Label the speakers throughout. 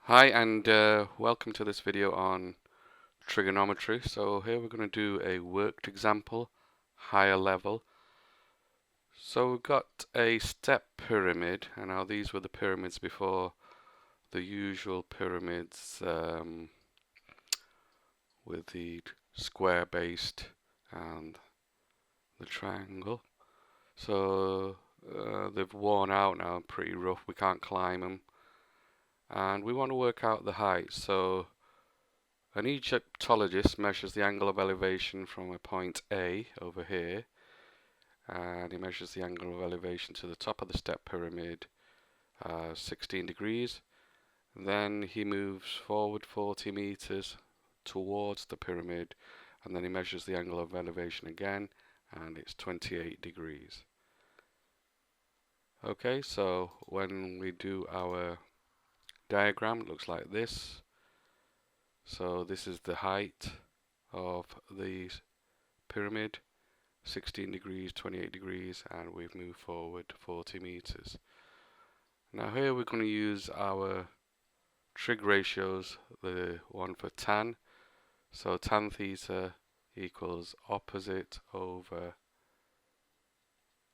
Speaker 1: Hi and welcome to this video on trigonometry. So here we're going to do a worked example, higher level. So we've got a step pyramid, and now these were the pyramids before the usual pyramids with the square based and the triangle. So they've worn out now, pretty rough, we can't climb them. And we want to work out the height. So an Egyptologist measures the angle of elevation from a point A over here, and he measures the angle of elevation to the top of the step pyramid, 16 degrees. Then he moves forward 40 meters towards the pyramid, and then he measures the angle of elevation again, and it's 28 degrees. Okay, so when we do our diagram, it looks like this. So this is the height of the pyramid, 16 degrees, 28 degrees, and we've moved forward 40 meters. Now here we're going to use our trig ratios, the one for tan. So tan theta equals opposite over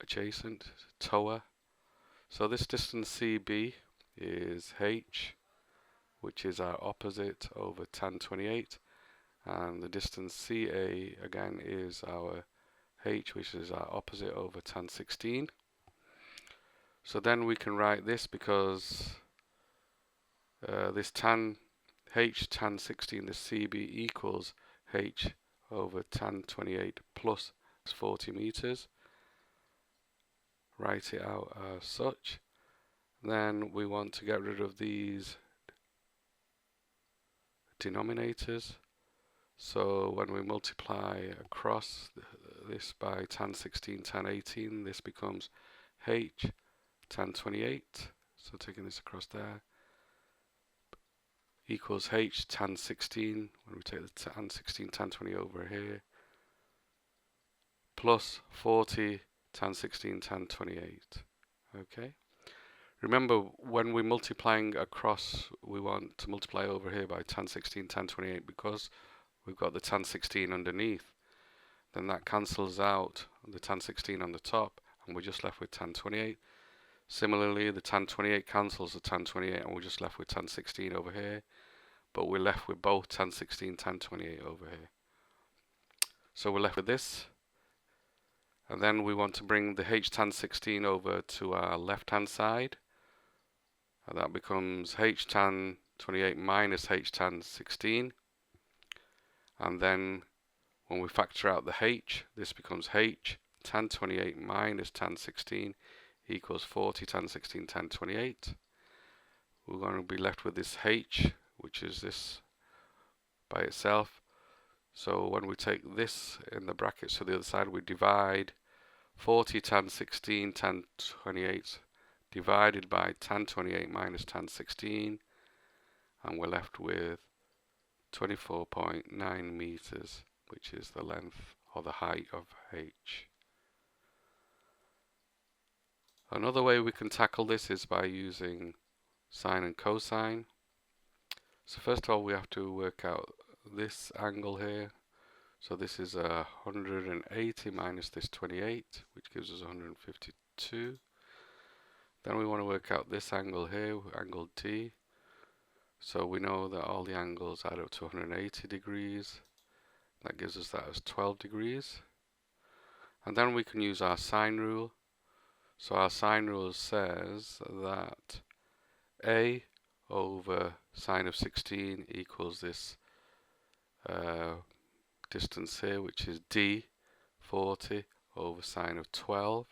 Speaker 1: adjacent, TOA. So this distance CB is h, which is our opposite over tan 28, and the distance CA again is our h, which is our opposite over tan 16. So then we can write this because this tan 16, this CB equals h over tan 28 plus 40 meters. Write it out as such. Then we want to get rid of these denominators. So when we multiply across this by tan 16, tan 18, this becomes h tan 28. So taking this across there equals h tan 16, when we take the tan 16 tan 20 over here, plus 40 tan 16 tan 28. Okay. Remember, when we're multiplying across, we want to multiply over here by tan 16 tan 28 because we've got the tan 16 underneath. Then that cancels out the tan 16 on the top, and we're just left with tan 28. Similarly, the tan 28 cancels the tan 28, and we're just left with tan 16 over here. But we're left with both tan 16, tan 28 over here. So we're left with this. And then we want to bring the h tan 16 over to our left-hand side. And that becomes h tan 28 minus h tan 16. And then when we factor out the h, this becomes h tan 28 minus tan 16 equals 40 tan 16 tan 28. We're going to be left with this h, which is this by itself. So when we take this in the brackets to the other side, we divide 40 tan 16 tan 28 divided by tan 28 minus tan 16, and we're left with 24.9 meters, which is the length or the height of h. Another way we can tackle this is by using sine and cosine. So first of all, we have to work out this angle here. So this is 180 minus this 28, which gives us 152. Then we want to work out this angle here, angle D. So we know that all the angles add up to 180 degrees. That gives us that as 12 degrees. And then we can use our sine rule. So our sine rule says that A over sine of 16 equals this distance here, which is D, 40 over sine of 12.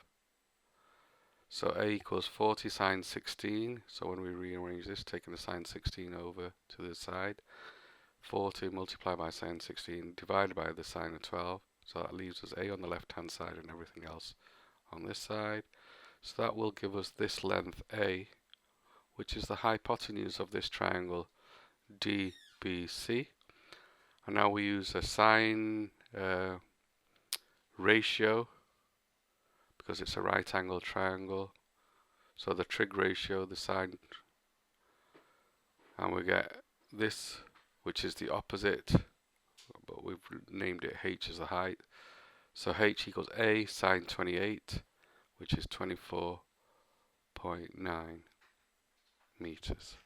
Speaker 1: So A equals 40 sine 16. So when we rearrange this, taking the sine 16 over to the side, 40 multiplied by sine 16 divided by the sine of 12. So that leaves us A on the left hand side and everything else on this side. So that will give us this length A, which is the hypotenuse of this triangle DBC. And now we use a sine ratio because it's a right angle triangle. So the trig ratio, the sine and we get this, which is the opposite, but we've named it h as the height. So h equals a sine 28, which is 24.9 meters.